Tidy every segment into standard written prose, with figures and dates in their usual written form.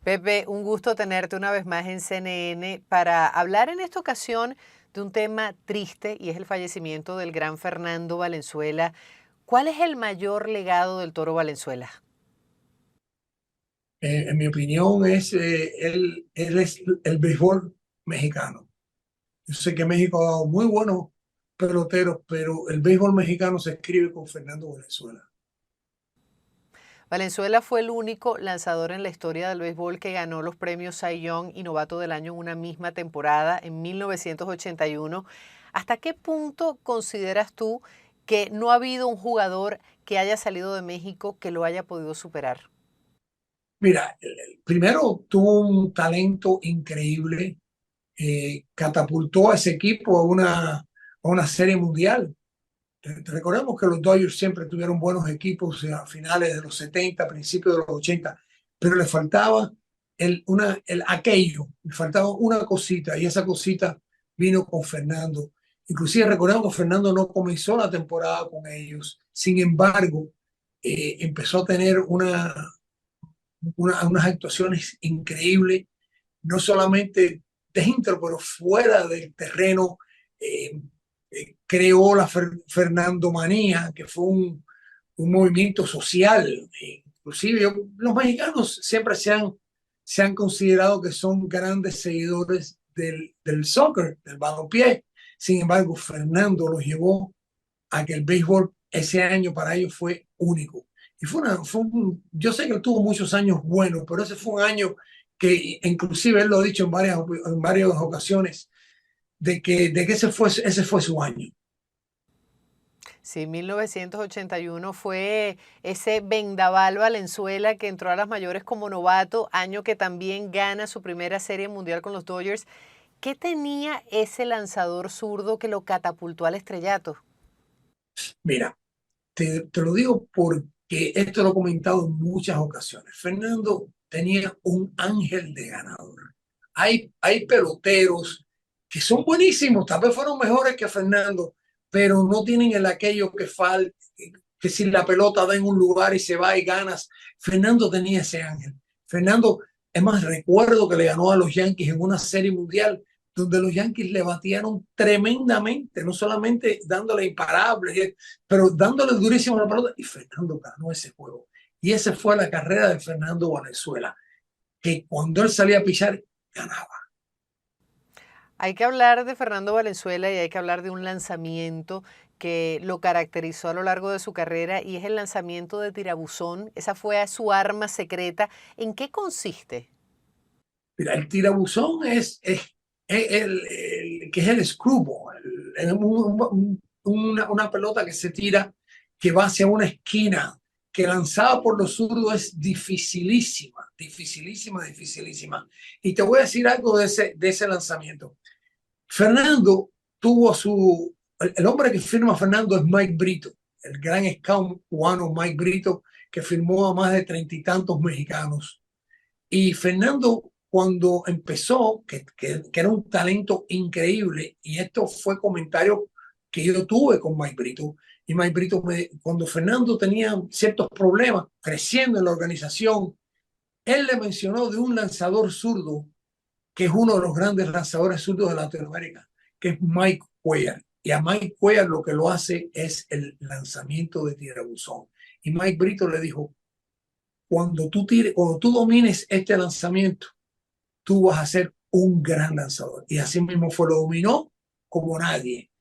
Pepe, un gusto tenerte una vez más en CNN para hablar en esta ocasión de un tema triste y es el fallecimiento del gran Fernando Valenzuela. ¿Cuál es el mayor legado del Toro Valenzuela? En mi opinión, él es el béisbol mexicano. Yo sé que México ha dado muy buenos peloteros, pero el béisbol mexicano se escribe con Fernando Valenzuela. Valenzuela fue el único lanzador en la historia del béisbol que ganó los premios Cy Young y Novato del Año en una misma temporada en 1981. ¿Hasta qué punto consideras tú que no ha habido un jugador que haya salido de México que lo haya podido superar? Mira, primero tuvo un talento increíble, catapultó a ese equipo a una serie mundial. Recordemos que los Dodgers siempre tuvieron buenos equipos a finales de los 70, principios de los 80, pero le faltaba le faltaba una cosita y esa cosita vino con Fernando. Inclusive recordemos que Fernando no comenzó la temporada con ellos, sin embargo, empezó a tener unas actuaciones increíbles, no solamente dentro, pero fuera del terreno. eh, Creó la Fernando Manía, que fue un movimiento social. Inclusive los mexicanos siempre se han considerado que son grandes seguidores del soccer, del balompié. Sin embargo, Fernando los llevó a que el béisbol ese año para ellos fue único. Y yo sé que él tuvo muchos años buenos, pero ese fue un año que inclusive él lo ha dicho en varias ocasiones, de que ese fue su año. Sí, 1981 fue ese vendaval Valenzuela que entró a las mayores como novato, año que también gana su primera serie mundial con los Dodgers. ¿Qué tenía ese lanzador zurdo que lo catapultó al estrellato? Mira, te lo digo porque esto lo he comentado en muchas ocasiones. Fernando tenía un ángel de ganador. Hay peloteros que son buenísimos, tal vez fueron mejores que Fernando, pero no tienen el aquello que falta, que si la pelota da en un lugar y se va y ganas. Fernando tenía ese ángel. Fernando, es más, recuerdo que le ganó a los Yankees en una serie mundial donde los Yankees le batearon tremendamente, no solamente dándole imparables, pero dándole durísimo a la pelota, y Fernando ganó ese juego. Y esa fue la carrera de Fernando Valenzuela, que cuando él salía a pichar, ganaba. Hay que hablar de Fernando Valenzuela y hay que hablar de un lanzamiento que lo caracterizó a lo largo de su carrera y es el lanzamiento de tirabuzón. Esa fue su arma secreta. ¿En qué consiste? Mira, el tirabuzón que es el screwball, una pelota que se tira, que va hacia una esquina, que lanzada por los zurdos es dificilísima, dificilísima, dificilísima. Y te voy a decir algo de ese lanzamiento. Fernando tuvo el hombre que firma a Fernando es Mike Brito, el gran scout cubano Mike Brito, que firmó a más de 30 y tantos mexicanos. Y Fernando, cuando empezó, que era un talento increíble, y esto fue comentario que yo tuve con Mike Brito, y Mike Brito, cuando Fernando tenía ciertos problemas creciendo en la organización, él le mencionó de un lanzador zurdo, que es uno de los grandes lanzadores zurdos de Latinoamérica, que es Mike Cuellar. Y a Mike Cuellar lo que lo hace es el lanzamiento de tirabuzón. Y Mike Brito le dijo, cuando tú domines este lanzamiento, tú vas a ser un gran lanzador. Y así mismo fue, lo dominó como nadie.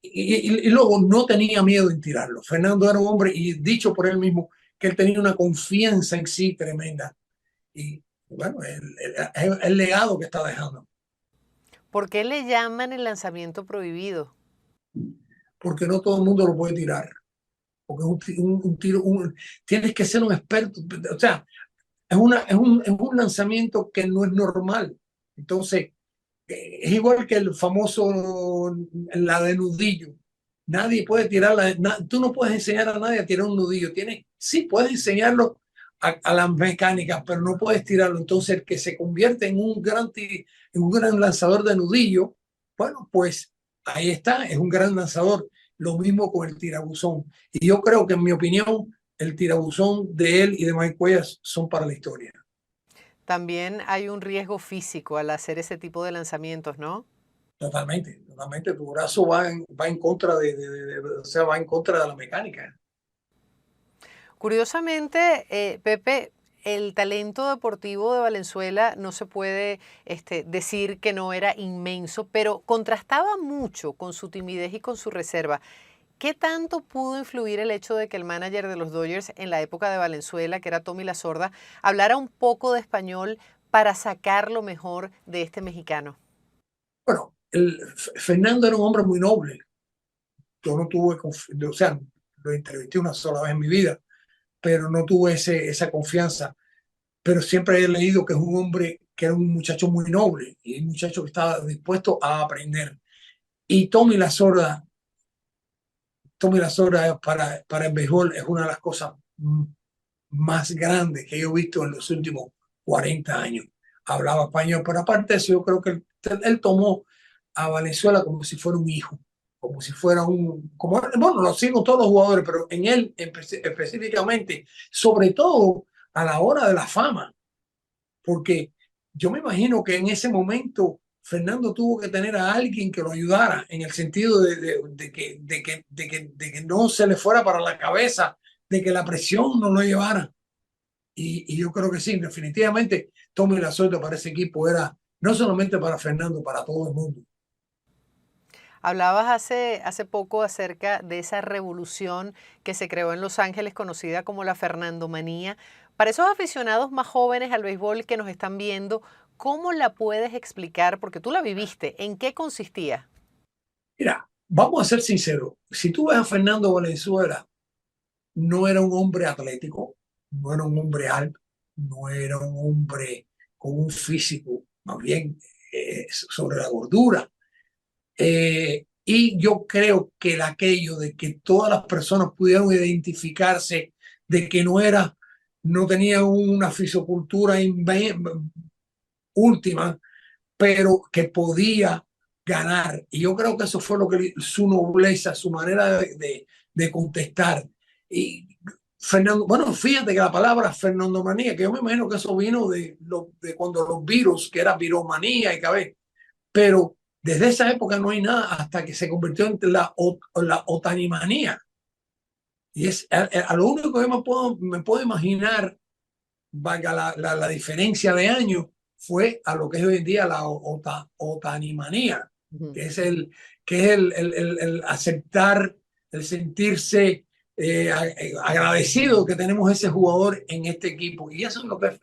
Y luego no tenía miedo en tirarlo. Fernando era un hombre, y dicho por él mismo, que él tenía una confianza en sí tremenda. Y bueno, el legado que está dejando. ¿Por qué le llaman el lanzamiento prohibido? Porque no todo el mundo lo puede tirar. Porque un tiro, tienes que ser un experto. O sea, es un lanzamiento que no es normal. Entonces, es igual que el famoso, la de nudillo. Nadie puede tirarla. Tú no puedes enseñar a nadie a tirar un nudillo. Sí, puedes enseñarlo a las mecánicas, pero no puedes tirarlo. Entonces, el que se convierte en un gran lanzador de nudillo, bueno, pues ahí está, es un gran lanzador. Lo mismo con el tirabuzón. Y yo creo que, en mi opinión, el tirabuzón de él y de Mike Cuellar son para la historia. También hay un riesgo físico al hacer ese tipo de lanzamientos, ¿no? Totalmente, totalmente. Tu brazo va en contra o sea, va en contra de la mecánica. Curiosamente, Pepe, el talento deportivo de Valenzuela no se puede decir que no era inmenso, pero contrastaba mucho con su timidez y con su reserva. ¿Qué tanto pudo influir el hecho de que el manager de los Dodgers en la época de Valenzuela, que era Tommy Lasorda, hablara un poco de español para sacar lo mejor de este mexicano? Bueno, Fernando era un hombre muy noble. Yo no tuve, o sea, lo entrevisté una sola vez en mi vida, pero no tuve esa confianza. Pero siempre he leído que es un hombre, que era un muchacho muy noble y un muchacho que estaba dispuesto a aprender. Y Tommy Lasorda para el béisbol es una de las cosas más grandes que yo he visto en los últimos 40 años. Hablaba español, pero aparte de eso, yo creo que él tomó a Venezuela como si fuera un hijo, como si fuera bueno, lo siguen todos los jugadores, pero en él específicamente, sobre todo a la hora de la fama, porque yo me imagino que en ese momento Fernando tuvo que tener a alguien que lo ayudara en el sentido de que no se le fuera para la cabeza, de que la presión no lo llevara. Y yo creo que sí, definitivamente Tommy Lasorda para ese equipo era no solamente para Fernando, para todo el mundo. Hablabas hace poco acerca de esa revolución que se creó en Los Ángeles, conocida como la Fernandomanía. Para esos aficionados más jóvenes al béisbol que nos están viendo, ¿cómo la puedes explicar? Porque tú la viviste. ¿En qué consistía? Mira, vamos a ser sinceros, si tú ves a Fernando Valenzuela, no era un hombre atlético, no era un hombre alto, no era un hombre con un físico, más bien sobre la gordura. Y yo creo que el aquello de que todas las personas pudieron identificarse de que no tenía una fisicultura última, pero que podía ganar. Y yo creo que eso fue lo que su nobleza, su manera de contestar. Y Fernando, bueno, fíjate que la palabra Fernandomanía, que yo me imagino que eso vino de cuando los virus, que era viromanía y cabeza, pero desde esa época no hay nada hasta que se convirtió en la otanimanía. Y es a lo único que me puedo imaginar, valga la diferencia de años, fue a lo que es hoy en día la otanimanía, Ujú. que es el aceptar, el sentirse agradecido que tenemos ese jugador en este equipo. Y eso es lo que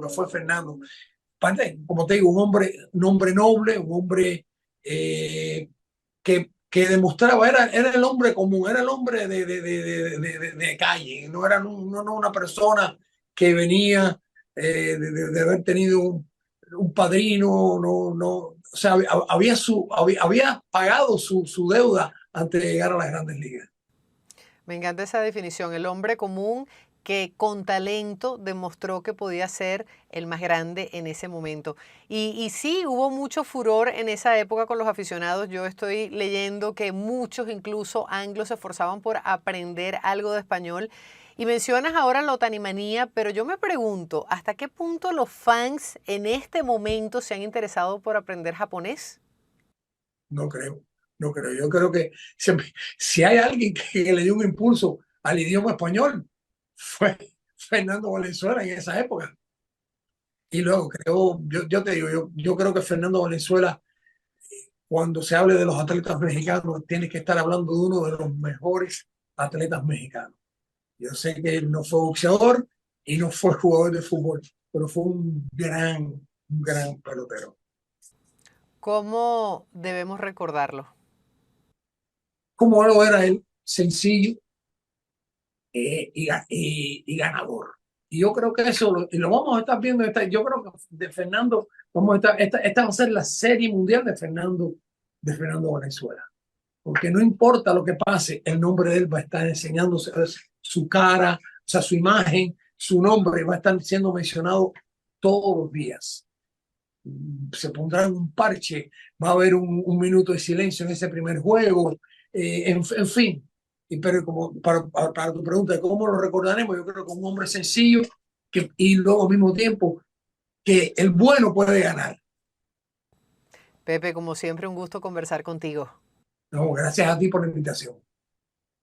fue Fernando. Como te digo, un hombre noble, un hombre que demostraba, era el hombre común, era el hombre de calle, no era no una persona que venía de haber tenido un padrino, o sea, había pagado su deuda antes de llegar a las grandes ligas. Me encanta esa definición, el hombre común que con talento demostró que podía ser el más grande en ese momento. Y sí, hubo mucho furor en esa época con los aficionados. Yo estoy leyendo que muchos, incluso anglos, se esforzaban por aprender algo de español. Y mencionas ahora la otanimanía, pero yo me pregunto, ¿hasta qué punto los fans en este momento se han interesado por aprender japonés? No creo, no creo. Yo creo que si, si hay alguien que le dio un impulso al idioma español, fue Fernando Valenzuela en esa época. Y luego yo te digo, yo creo que Fernando Valenzuela, cuando se hable de los atletas mexicanos, tiene que estar hablando de uno de los mejores atletas mexicanos. Yo sé que él no fue boxeador y no fue jugador de fútbol, pero fue un gran pelotero. ¿Cómo debemos recordarlo? Como lo era él, sencillo, y ganador. Y yo creo que eso lo vamos a estar viendo. Yo creo que de Fernando, vamos a estar, esta va a ser la serie mundial de Fernando Valenzuela. Porque no importa lo que pase, el nombre de él va a estar enseñándose su cara, o sea, su imagen, su nombre va a estar siendo mencionado todos los días. Se pondrá un parche, va a haber un minuto de silencio en ese primer juego, en fin. Pero como para tu pregunta, ¿cómo lo recordaremos? Yo creo que un hombre sencillo y luego al mismo tiempo que el bueno puede ganar. Pepe, como siempre, un gusto conversar contigo. No, gracias a ti por la invitación.